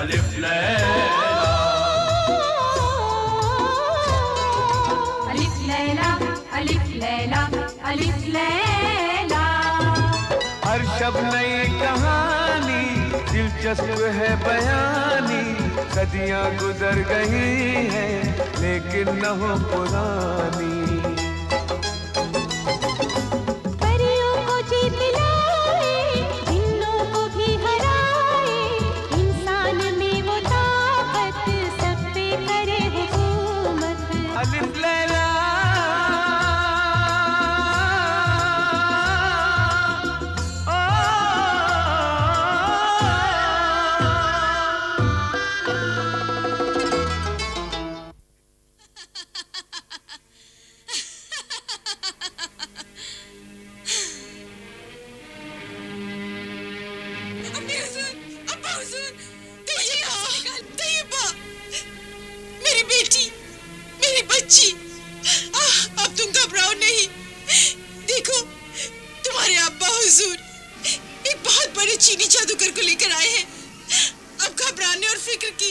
अलिफ लैला, अलिफ लैला, अलिफ लैला, अलिफ लैला। हर शब नई कहानी, दिलचस्प है बयानी, सदियां गुजर गई हैं लेकिन न हो पुरानी। परियों को जीत लाए, जिन्नों को भी हराए, इंसान में वो ताकत, सब पे करे हुकूमत। अलिफ लैला मेरी बेटी, मेरी बच्ची, अब तुम घबराओ नहीं। देखो, तुम्हारे अब्बा हुजूर एक बहुत बड़े चीनी जादूगर को लेकर आए हैं। अब घबराने और फिक्र की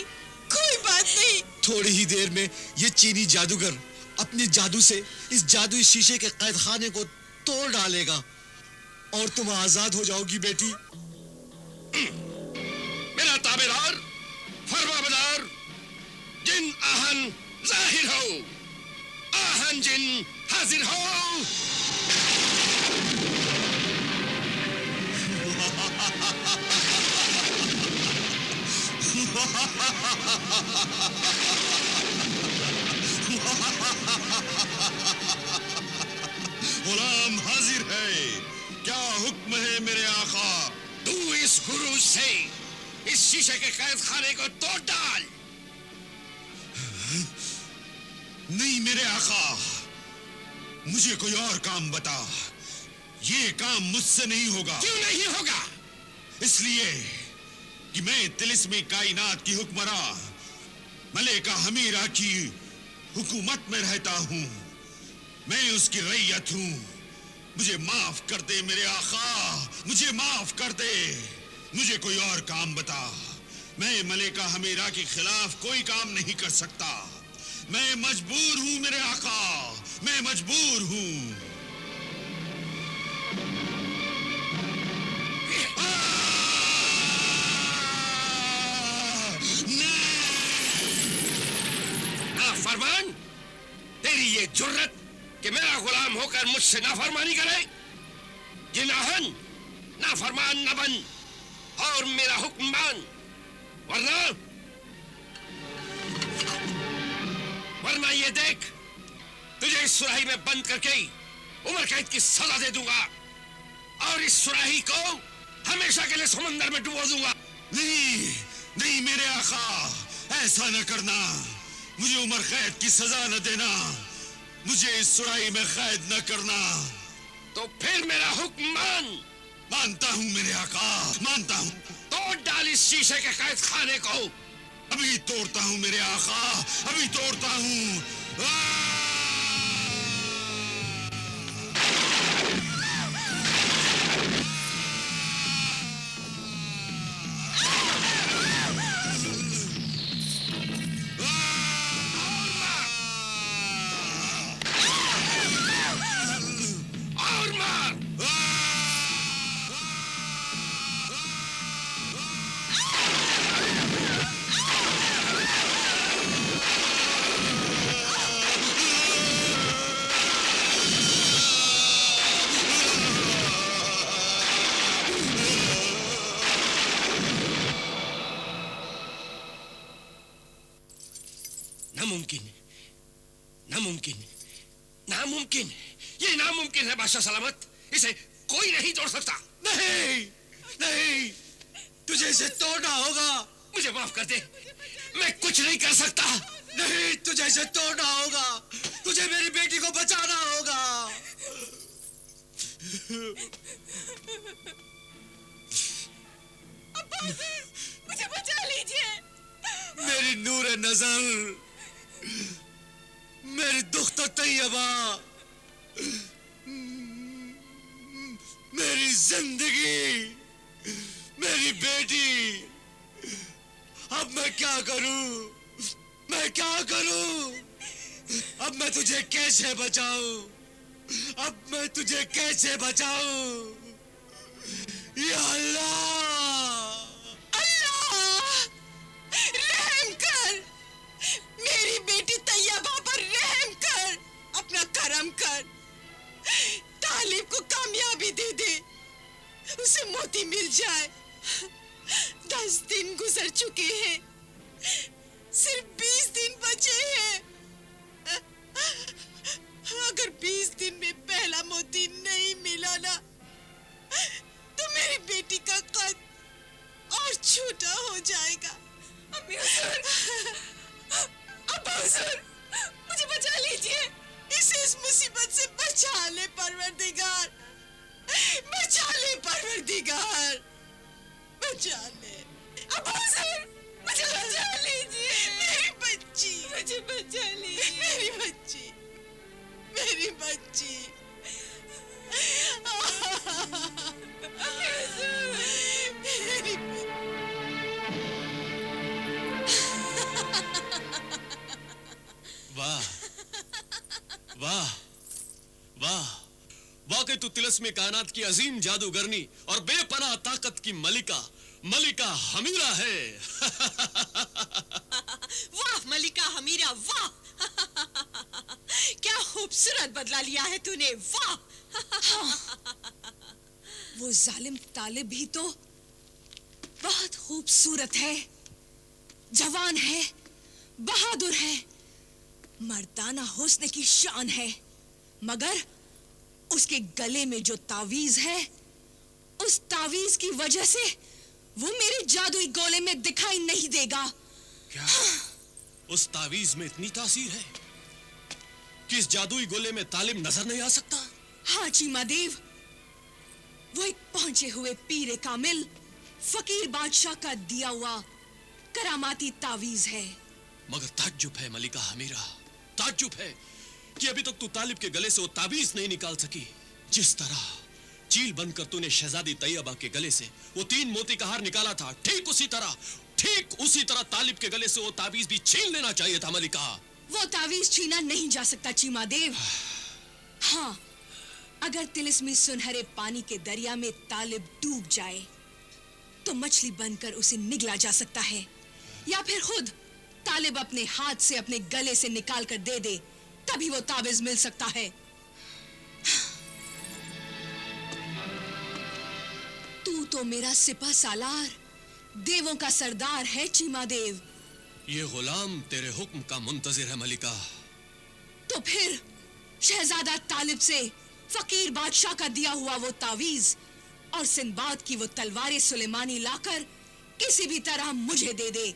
कोई बात नहीं। थोड़ी ही देर में ये चीनी जादूगर अपने जादू से इस जादुई शीशे के कैद खाने को तोड़ डालेगा और तुम आजाद हो जाओगी बेटी। मेरा ताबेदार, फरमाबरदार, जिन आहन जाहिर हो, आहन जिन हाजिर हो। गुलाम हाजिर है, क्या हुक्म है मेरे आका? तू इस गुरु से इस शीशे के कैद खाने को तोड़ डाल। नहीं मेरे आका, मुझे कोई और काम बता। ये काम मुझसे नहीं होगा। क्यों नहीं होगा? इसलिए कि मैं तिलिस्मी कायनात की हुक्मरां मलिका हमीरा की हुकूमत में रहता हूँ। मैं उसकी रैयत हूँ। मुझे माफ कर दे मेरे आका, मुझे माफ कर दे। मुझे कोई और काम बता। मैं मलिका हमीरा के खिलाफ कोई काम नहीं कर सकता। मैं मजबूर हूँ मेरे आका, मैं मजबूर हूँ। नाफरमान, तेरी ये जुर्रत कि मेरा गुलाम होकर मुझसे नाफरमानी करे। जिनाहन नाफरमान न बन और मेरा हुक्म मान, वरना ये देख, तुझे इस सुराही में बंद करके उम्र कैद की सजा दे दूंगा और इस सुराही को हमेशा के लिए समंदर में डुबो दूंगा। नहीं नहीं मेरे आका, ऐसा न करना। मुझे उम्र कैद की सजा न देना। मुझे इस सुराही में कैद न करना। तो फिर मेरा हुक्म मान। मानता हूँ मेरे आका, मानता हूँ। तोड़ डाल इस शीशे के कैद खाने को। अभी तोड़ता हूँ मेरे आका, अभी तोड़ता हूँ। नामुमकिन, नामुमकिन, नामुमकिन, ये नामुमकिन है बादशाह सलामत। इसे कोई नहीं तोड़ सकता। नहीं नहीं, तुझे इसे तोड़ना होगा। मुझे माफ कर दे, मैं कुछ नहीं कर सकता। नहीं, तुझे इसे तोड़ना होगा। तुझे मेरी बेटी को बचाना होगा। मुझे बचा लीजिए। मेरी नूर नजर, मेरी दुख्तर तैयबा, मेरी जिंदगी, मेरी बेटी, अब मैं क्या करूं? मैं क्या करूं? अब मैं तुझे कैसे बचाऊं? अब मैं तुझे कैसे बचाऊं? या अल्लाह! अल्लाह रहम कर, मेरी बेटी तैयबा पर रहम कर, अपना करम कर, तालिब को कामयाबी दे दे, उसे मोती मिल जाए। 10 दिन गुजर चुके हैं, सिर्फ 20 दिन बचे हैं। अगर 20 दिन में पहला मोती नहीं मिला ना, तो मेरी बेटी का कद और छोटा हो जाएगा। अम्मी हुजूर, अब्बा हुजूर, मुझे बचा लीजिए, इसे इस मुसीबत से बचा ले परवरदिगार, बचा ले परवरदिगार, बचा ले। अब्बा हुजूर, मुझे बचा लीजिए, मेरी बच्ची, मुझे बचा लीजिए, मेरी बच्ची, मेरी बच्ची। मेरी वाह वाह वाह! वाकई तू तिलस्मी कायनात की अजीम जादूगरनी और बेपनाह ताकत की मलिका हमीरा है। वाह मलिका हमीरा, वाह! क्या खूबसूरत बदला लिया है तूने, वाह! वो जालिम तालिब भी तो बहुत खूबसूरत है, जवान है, बहादुर है, मर्दाना हुस्न की शान है, मगर उसके गले में जो तावीज है, उस तावीज की वजह से वो मेरे जादुई गोले में दिखाई नहीं देगा। क्या उस तावीज में इतनी तासीर है कि इस जादुई गोले में तालिब नजर नहीं आ सकता? हाँ चीमा देव, वो एक पहुंचे हुए पीरे कामिल फकीर बादशाह का दिया हुआ करामाती तावीज है। मगर ताज्जुब है मलिका हमीरा, ताज्जुब है कि अभी तक तू तालिब के गले से वो ताबीज नहीं निकाल सकी। जिस तरह चील बनकर तूने शहजादी तैयबा के गले से वो 3 मोती का हार निकाला था, ठीक उसी तरह तालिब के गले से वो ताबीज भी छीन लेना चाहिए था मलिका। वो तावीज छीना नहीं जा सकता चीमा देव। हाँ, अगर तिलिस्मी सुनहरे पानी के दरिया में तालिब डूब जाए तो मछली बनकर उसे निगला जा सकता है, या फिर खुद तालिब अपने हाथ से अपने गले से निकाल कर दे दे, तभी वो ताबीज मिल सकता है। तू तो मेरा सिपह सालार, देवों का सरदार है चीमा देव। ये गुलाम तेरे हुक्म का मुंतजिर है मलिका। तो फिर शहजादा तालिब से फकीर बादशाह का दिया हुआ वो तावीज और सिंबाद की वो तलवार सुलेमानी लाकर किसी भी तरह मुझे दे दे।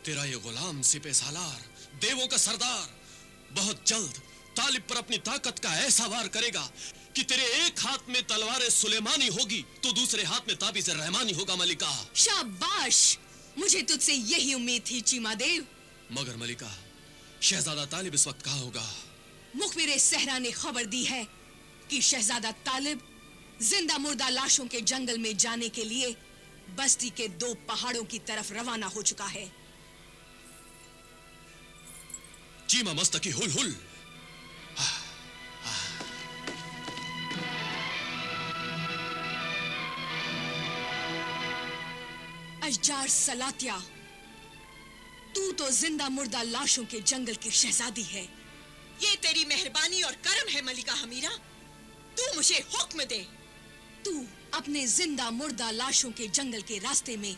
तेरा ये गुलाम सिपह सालार, देवों का सरदार, बहुत जल्द तालिब पर अपनी ताकत का ऐसा वार करेगा कि तेरे एक हाथ में तलवार सुलेमानी होगी तो दूसरे हाथ में ताबीज़ रहमानी होगा मलिका। शाबाश, मुझे तुझसे यही उम्मीद थी चीमा देव। मगर मलिका, शहजादा तालिब इस वक्त कहाँ होगा? मुखबिर सहरा ने खबर दी है कि शहजादा तालिब जिंदा मुर्दा लाशों के जंगल में जाने के लिए बस्ती के 2 पहाड़ों की तरफ रवाना हो चुका है। चीमा मस्तकी हुल हुल। अशजार सलातिया, तू तो जिंदा मुर्दा लाशों के जंगल की शहजादी है। ये तेरी मेहरबानी और करम है मलिका हमीरा, तू मुझे हुक्म दे। तू अपने जिंदा मुर्दा लाशों के जंगल के रास्ते में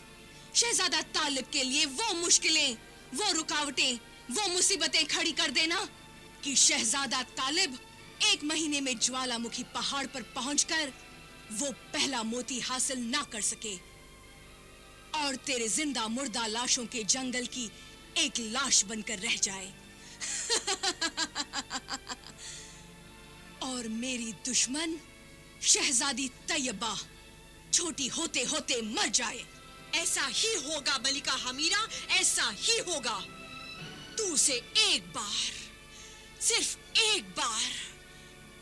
शहजादा तालिब के लिए वो मुश्किलें, वो रुकावटें, वो मुसीबतें खड़ी कर देना कि शहजादा तालिब 1 महीने में ज्वालामुखी पहाड़ पर पहुंचकर वो पहला मोती हासिल ना कर सके और तेरे जिंदा मुर्दा लाशों के जंगल की एक लाश बनकर रह जाए। और मेरी दुश्मन शहजादी तैयबा छोटी होते होते मर जाए। ऐसा ही होगा मलिका हमीरा, ऐसा ही होगा। तू उसे एक बार, सिर्फ एक बार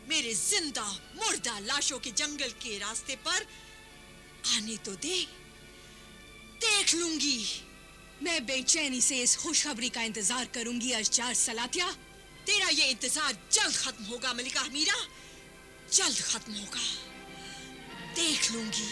मेरे जिंदा मुर्दा लाशों के जंगल के रास्ते पर आने तो दे, देख लूंगी मैं बेचैनी से इस खुशखबरी का इंतजार करूंगी अशजार सलातिया। तेरा ये इंतजार जल्द खत्म होगा मलिका हमीरा, जल्द खत्म होगा, देख लूंगी।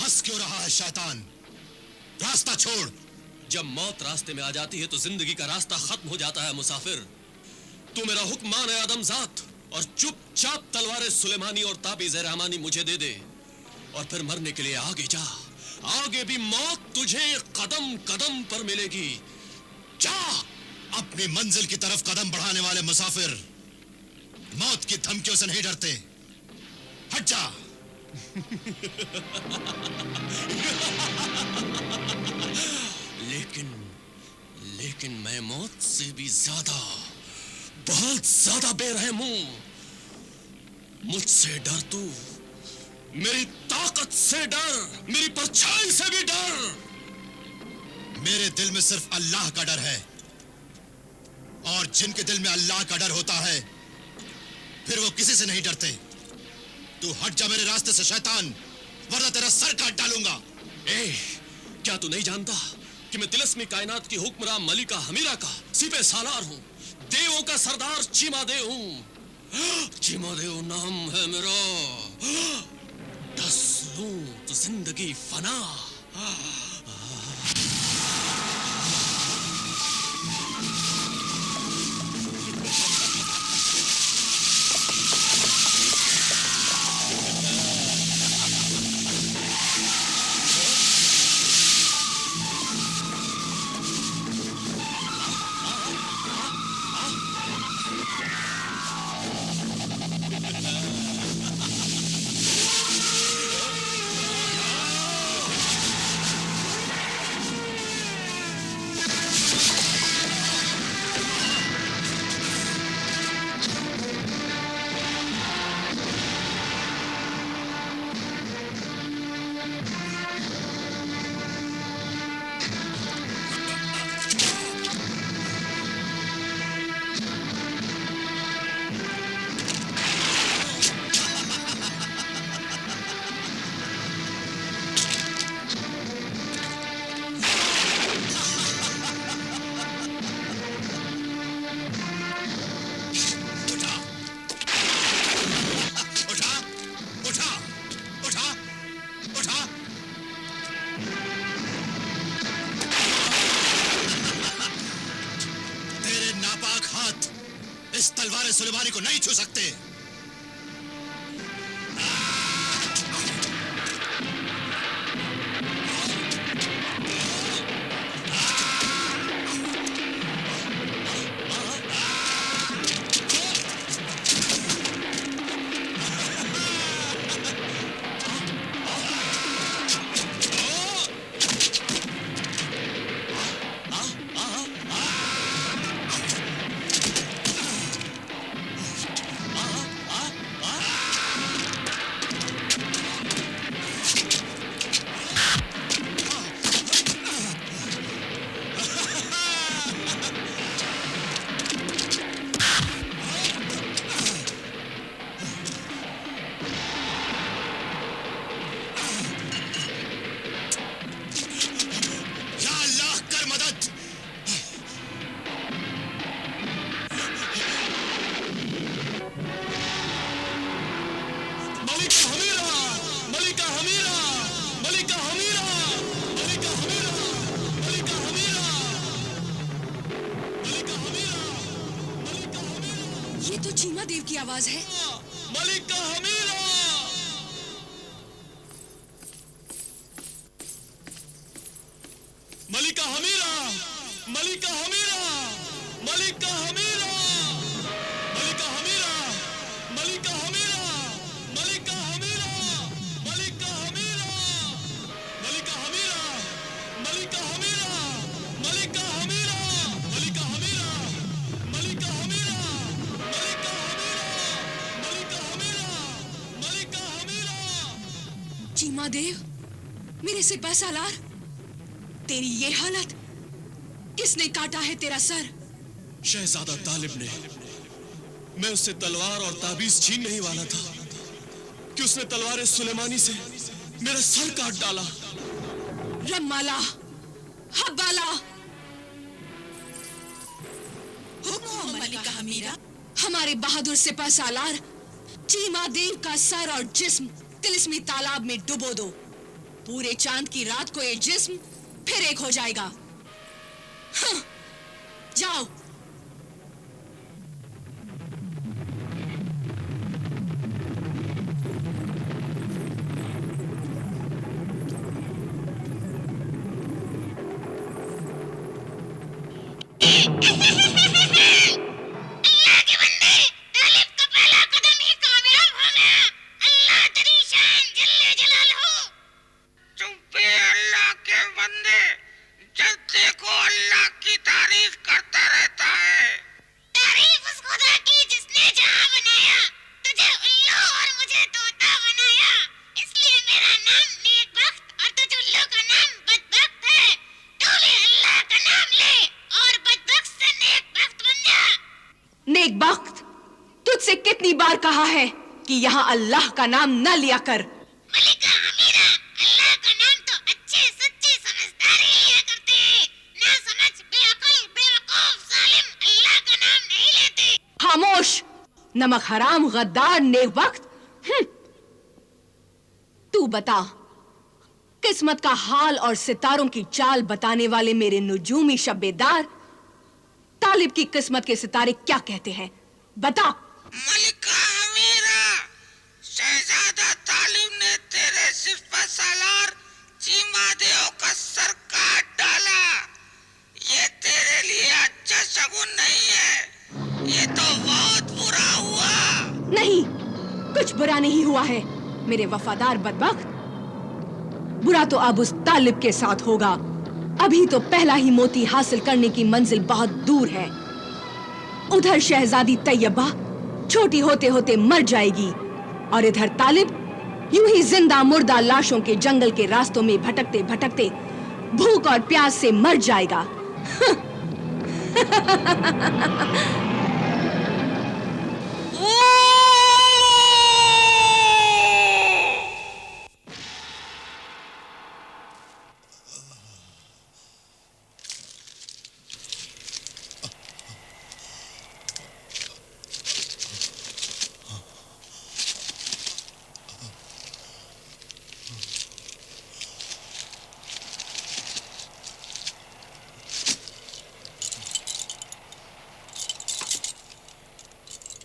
हंस क्यों रहा है शैतान? रास्ता छोड़। जब मौत रास्ते में आ जाती है तो जिंदगी का रास्ता खत्म हो जाता है मुसाफिर। तू मेरा हुक्म मान है आदमजात और चुपचाप तलवार सुलेमानी और ताबीज़ रहमानी मुझे दे दे और फिर मरने के लिए आगे जा। आगे भी मौत तुझे कदम कदम पर मिलेगी। जा। अपनी मंजिल की तरफ कदम बढ़ाने वाले मुसाफिर मौत की धमकियों से नहीं डरते। हट जा। लेकिन मैं मौत से भी ज्यादा, बहुत ज्यादा बेरहम हूं। मुझसे डर तू, मेरी ताकत से डर, मेरी परछाई से भी डर। मेरे दिल में सिर्फ अल्लाह का डर है और जिनके दिल में अल्लाह का डर होता है फिर वो किसी से नहीं डरते। तू हट जा मेरे रास्ते से शैतान, वरना तेरा सर काट डालूंगा। क्या तू नहीं जानता कि मैं तिलस्मी कायनात की हुक्मरां मलिका हमीरा का सिपे सालार हूं, देवों का सरदार चीमादेव हूं। चीमादेव नाम है मेरा। डस लूं तो जिंदगी फना। सुलेमानी को नहीं छू सकते। ये तो चीमा देव की आवाज है। मलिका हमीरा! मलिका हमीरा, मलिका हमीरा, मलिका हमीरा, मलिका हमीरा, मलिका हमीरा, मलिका हमीरा, मलिका हमीरा, मलिका हमीरा, मलिका हमीरा, मलिका हमीरा, मलिका हमीरा, मलिका हमीरा। चीमा देव, मेरे सिपह सालार, तेरी ये हालत, किसने काटा है तेरा सर? शहजादा तालिब ने। मैं उससे तलवार और ताबीज छीनने ही वाला था कि उसने तलवार सुलेमानी से मेरा सर काट डाला। रम्माला, हब्बाला, हुक्म मलिका हमीरा। हमारे बहादुर सिपह सालार चीमा देव का सर और जिस्म तिलिस्मी तालाब में डुबो दो। पूरे चांद की रात को ये जिस्म फिर एक हो जाएगा। हाँ, जाओ। नेक बख्त, तुझसे कितनी बार कहा है कि यहाँ अल्लाह का नाम न लिया कर। मलिका हमीरा, अल्लाह का नाम तो अच्छे सच्चे समझदार ही लिया करते हैं। ना समझ, बेअक्ल, बेवकूफ, जालिम अल्लाह का नाम नहीं लेते। खामोश, नमक हराम, गद्दार, नेक वक्त। तू बता, किस्मत का हाल और सितारों की चाल बताने वाले मेरे नुजूमी शब्बेदार, तालिब की किस्मत के सितारे क्या कहते हैं? बता। मलिका हमीरा, शहजादा तालिब ने तेरे सिपह सालार चीमा देव का सर काट डाला। ये तेरे लिए अच्छा शगुन नहीं है। ये तो बहुत बुरा हुआ। नहीं, कुछ बुरा नहीं हुआ है मेरे वफादार बदबख्त। बुरा तो अब उस तालिब के साथ होगा। अभी तो पहला ही मोती हासिल करने की मंजिल बहुत दूर है। उधर शहजादी तैयबा छोटी होते होते मर जाएगी और इधर तालिब यूं ही जिंदा मुर्दा लाशों के जंगल के रास्तों में भटकते भटकते भूख और प्यास से मर जाएगा।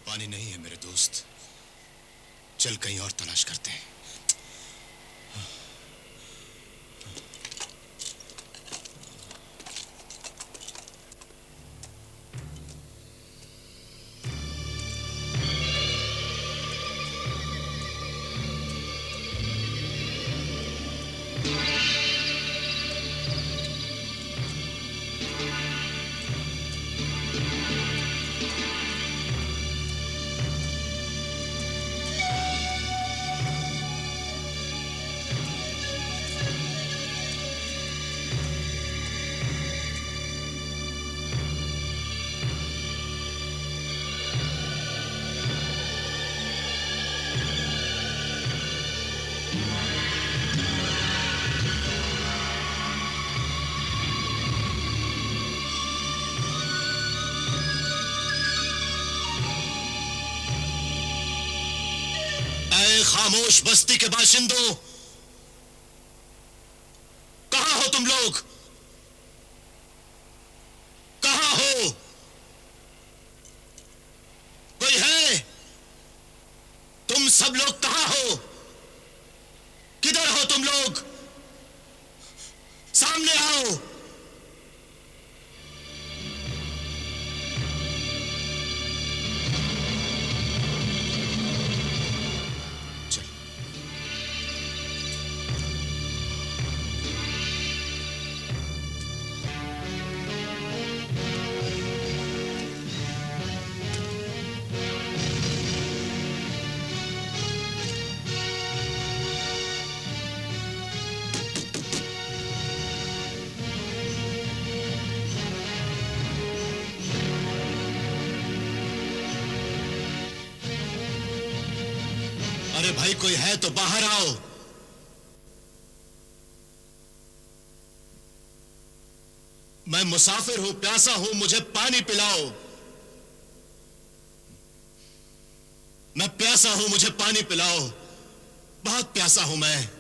पानी नहीं है मेरे दोस्त, चल कहीं और तलाश करते हैं। खामोश बस्ती के बाशिंदों, कहां हो तुम लोग? कहां हो? कोई है? तुम सब लोग कहां हो? किधर हो तुम लोग? सामने आओ। अरे भाई कोई है तो बाहर आओ। मैं मुसाफिर हूं, प्यासा हूं, मुझे पानी पिलाओ। मैं प्यासा हूं, मुझे पानी पिलाओ, बहुत प्यासा हूं मैं।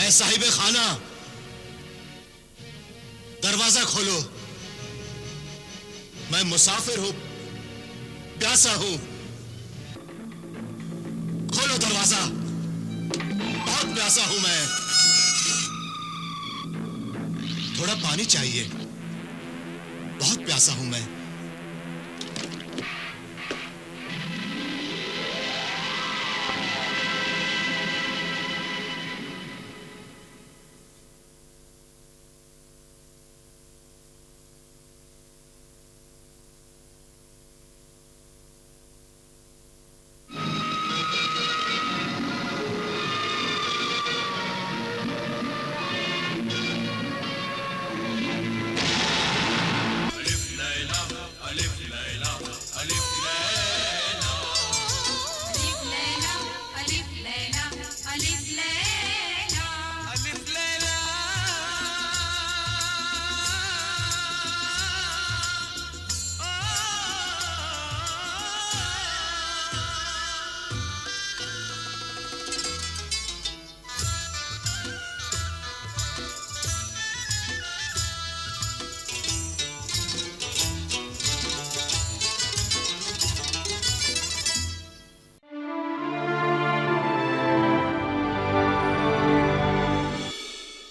साहिबे खाना, दरवाजा खोलो। मैं मुसाफिर हूं, प्यासा हूं, खोलो दरवाजा, बहुत प्यासा हूं मैं। थोड़ा पानी चाहिए, बहुत प्यासा हूं मैं।